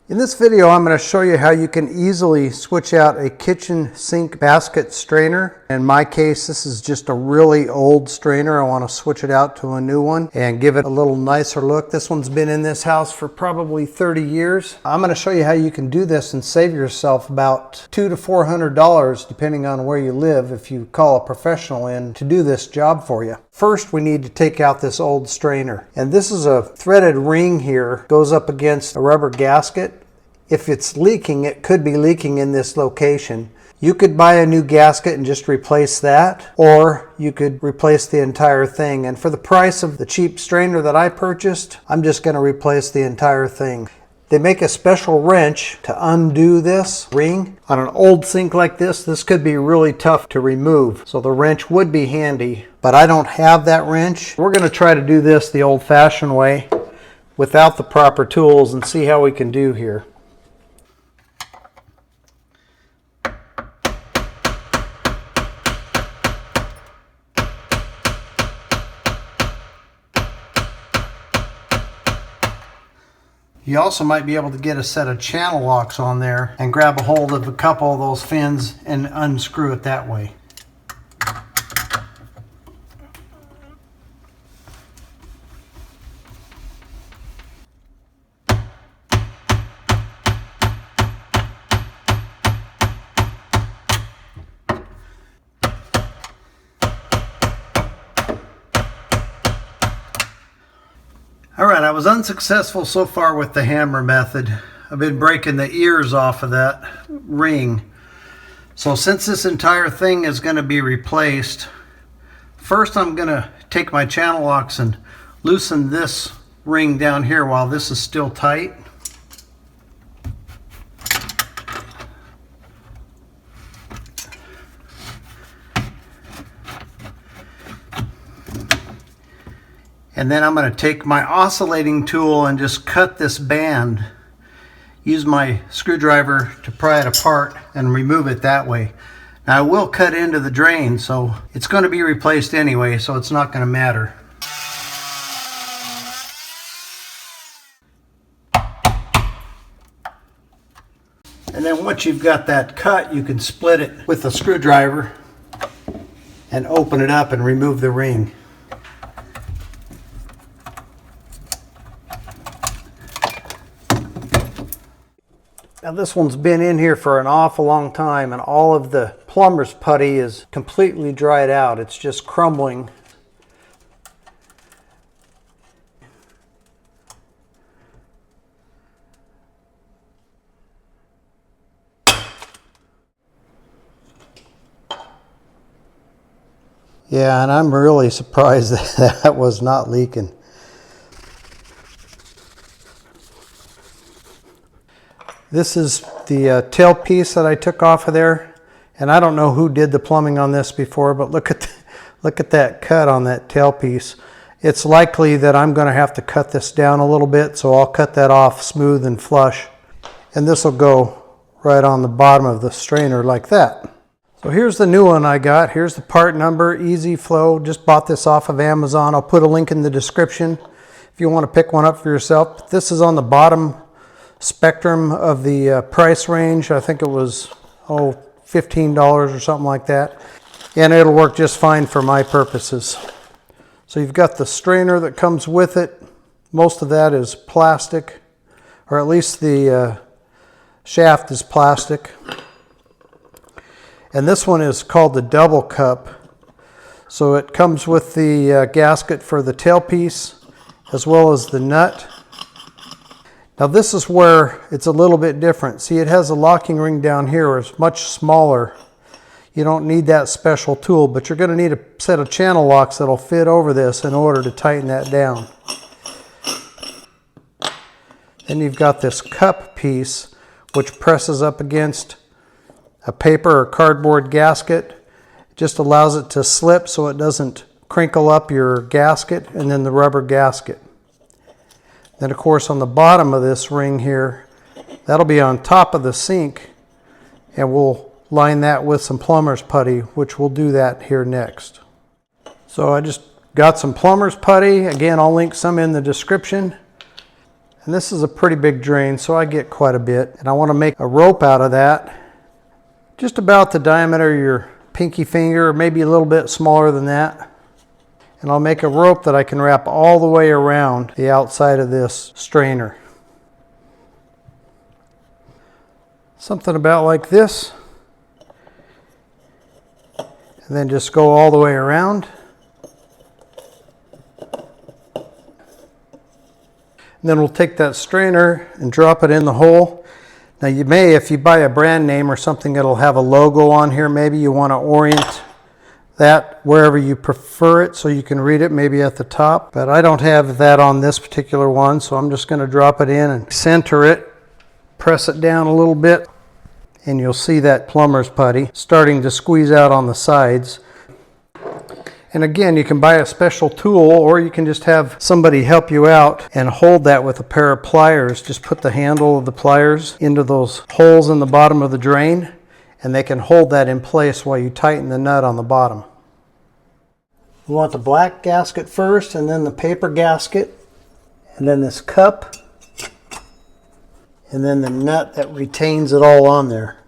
In this video, I'm going to show you how you can easily switch out a kitchen sink basket strainer. In my case, this is just a really old strainer. I want to switch it out to a new one and give it a little nicer look. This one's been in this house for probably 30 years. I'm going to show you how you can do this and save yourself about $200 to $400 depending on where you live if you call a professional in to do this job for you. First, we need to take out this old strainer. And this is a threaded ring here, goes up against a rubber gasket. If it's leaking, it could be leaking in this location. You could buy a new gasket and just replace that, or you could replace the entire thing. And for the price of the cheap strainer that I purchased, I'm just going to replace the entire thing. They make a special wrench to undo this ring. On an old sink like this could be really tough to remove. So the wrench would be handy, but I don't have that wrench. We're going to try to do this the old-fashioned way without the proper tools and see how we can do here. You also might be able to get a set of channel locks on there and grab a hold of a couple of those fins and unscrew it that way. Alright, I was unsuccessful so far with the hammer method. I've been breaking the ears off of that ring. So since this entire thing is going to be replaced, first I'm going to take my channel locks and loosen this ring down here while this is still tight. And then I'm going to take my oscillating tool and just cut this band. Use my screwdriver to pry it apart and remove it that way. Now I will cut into the drain, so it's going to be replaced anyway, so it's not going to matter. And then once you've got that cut, you can split it with a screwdriver and open it up and remove the ring. Now this one's been in here for an awful long time and all of the Plumber's putty is completely dried out. It's just crumbling. Yeah, and I'm really surprised that that was not leaking. This is the tailpiece that I took off of there, and I don't know who did the plumbing on this before, but look at that cut on that tailpiece. It's likely that I'm going to have to cut this down a little bit, so I'll cut that off smooth and flush, and this will go right on the bottom of the strainer like that. So here's the new one I got. Here's the part number, EZ-FLO. Just bought this off of Amazon. I'll put a link in the description if you want to pick one up for yourself. This is on the bottom spectrum of the price range. I think it was $15 or something like that, and it'll work just fine for my purposes. So you've got the strainer that comes with it. Most of that is plastic, or at least the shaft is plastic, and this one is called the double cup. So it comes with the gasket for the tailpiece as well as the nut. Now this is where it's a little bit different. See, it has a locking ring down here. It's much smaller. You don't need that special tool, but you're going to need a set of channel locks that'll fit over this in order to tighten that down. Then you've got this cup piece which presses up against a paper or cardboard gasket. It just allows it to slip so it doesn't crinkle up your gasket, and then the rubber gasket. Then of course on the bottom of this ring here, that'll be on top of the sink, and we'll line that with some Plumber's putty, which we'll do that here next. So I just got some Plumber's putty. Again, I'll link some in the description. And this is a pretty big drain, so I get quite a bit. And I want to make a rope out of that, just about the diameter of your pinky finger, or maybe a little bit smaller than that. And I'll make a rope that I can wrap all the way around the outside of this strainer. Something about like this. And then just go all the way around. And then we'll take that strainer and drop it in the hole. Now you may, if you buy a brand name or something that'll have a logo on here, maybe you want to orient that wherever you prefer it so you can read it, maybe at the top. But I don't have that on this particular one, so I'm just going to drop it in and center it, press it down a little bit, and you'll see that plumber's putty starting to squeeze out on the sides. And again, you can buy a special tool, or you can just have somebody help you out and hold that with a pair of pliers. Just put the handle of the pliers into those holes in the bottom of the drain, and they can hold that in place while you tighten the nut on the bottom. We want the black gasket first, and then the paper gasket, and then this cup, and then the nut that retains it all on there.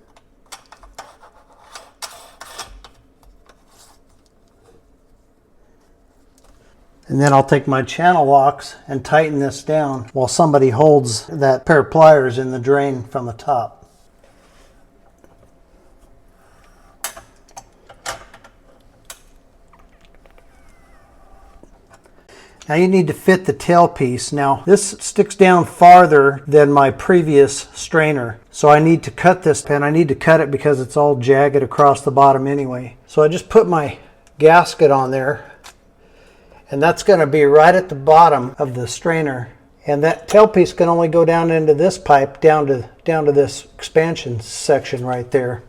And then I'll take my channel locks and tighten this down while somebody holds that pair of pliers in the drain from the top. Now you need to fit the tailpiece. Now this sticks down farther than my previous strainer, so I need to cut this, and I need to cut it because it's all jagged across the bottom anyway. So I just put my gasket on there, and that's going to be right at the bottom of the strainer. And that tailpiece can only go down into this pipe, down to this expansion section right there,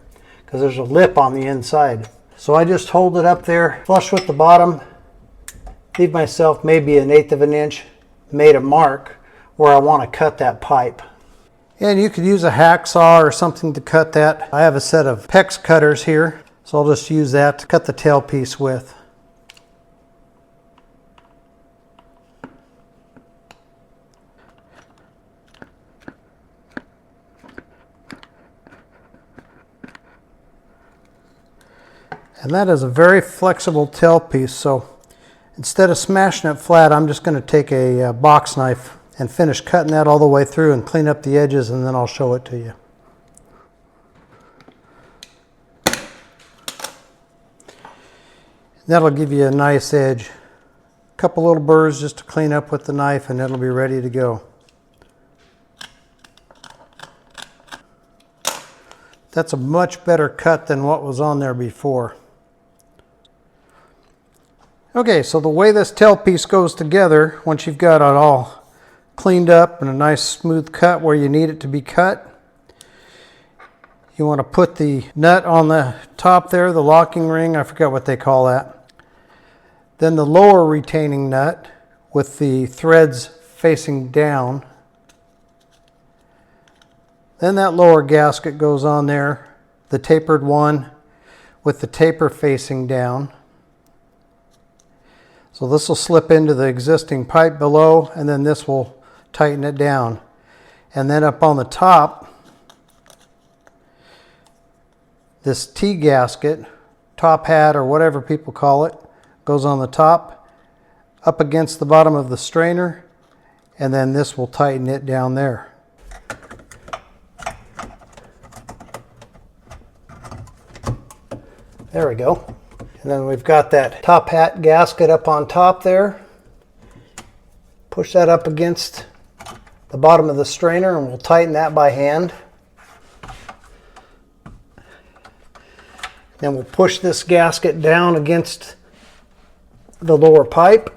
because there's a lip on the inside. So I just hold it up there flush with the bottom, leave myself maybe 1/8 of an inch, made a mark where I want to cut that pipe. And you could use a hacksaw or something to cut that. I have a set of PEX cutters here, so I'll just use that to cut the tailpiece with. And that is a very flexible tailpiece, so instead of smashing it flat, I'm just going to take a box knife and finish cutting that all the way through and clean up the edges, and then I'll show it to you. That'll give you a nice edge. A couple little burrs just to clean up with the knife, and it'll be ready to go. That's a much better cut than what was on there before. Okay, so the way this tailpiece goes together, once you've got it all cleaned up and a nice smooth cut where you need it to be cut, you want to put the nut on the top there, the locking ring, I forgot what they call that. Then the lower retaining nut with the threads facing down. Then that lower gasket goes on there, the tapered one with the taper facing down. So this will slip into the existing pipe below, and then this will tighten it down. And then up on the top, this T-gasket, top hat or whatever people call it, goes on the top, up against the bottom of the strainer, and then this will tighten it down there. There we go. And then we've got that top hat gasket up on top there. Push that up against the bottom of the strainer, and we'll tighten that by hand. Then we'll push this gasket down against the lower pipe.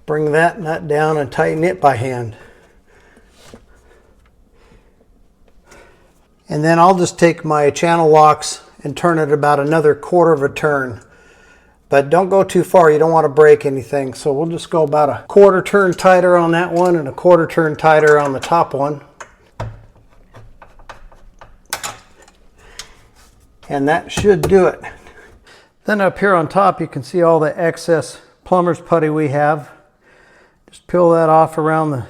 Bring that nut down and tighten it by hand. And then I'll just take my channel locks and turn it about another 1/4 of a turn. But don't go too far, you don't want to break anything. So we'll just go about a 1/4 turn tighter on that one and a 1/4 turn tighter on the top one. And that should do it. Then up here on top you can see all the excess plumber's putty we have. peel that off around the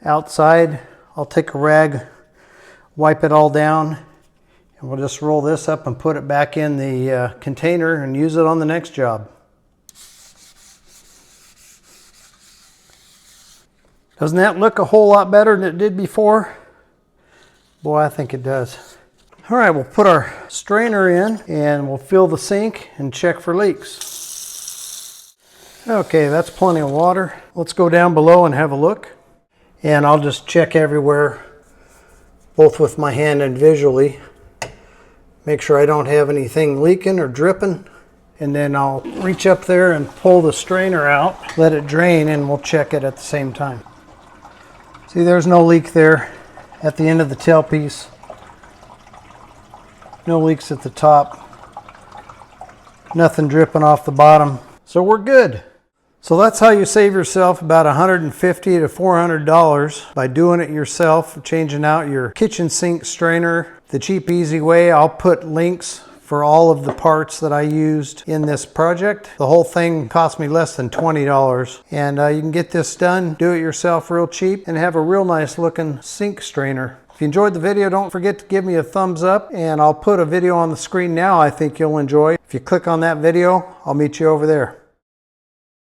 outside. I'll take a rag, wipe it all down, and we'll just roll this up and put it back in the container and use it on the next job. Doesn't that look a whole lot better than it did before? Boy, I think it does. All right, we'll put our strainer in and we'll fill the sink and check for leaks. Okay, that's plenty of water. Let's go down below and have a look. And I'll just check everywhere, both with my hand and visually. Make sure I don't have anything leaking or dripping. And then I'll reach up there and pull the strainer out, let it drain, and we'll check it at the same time. See, there's no leak there at the end of the tailpiece. No leaks at the top. Nothing dripping off the bottom. So we're good. So that's how you save yourself about $150 to $400 by doing it yourself, changing out your kitchen sink strainer the cheap, easy way. I'll put links for all of the parts that I used in this project. The whole thing cost me less than $20. And you can get this done, do it yourself real cheap, and have a real nice looking sink strainer. If you enjoyed the video, don't forget to give me a thumbs up, and I'll put a video on the screen now I think you'll enjoy. If you click on that video, I'll meet you over there.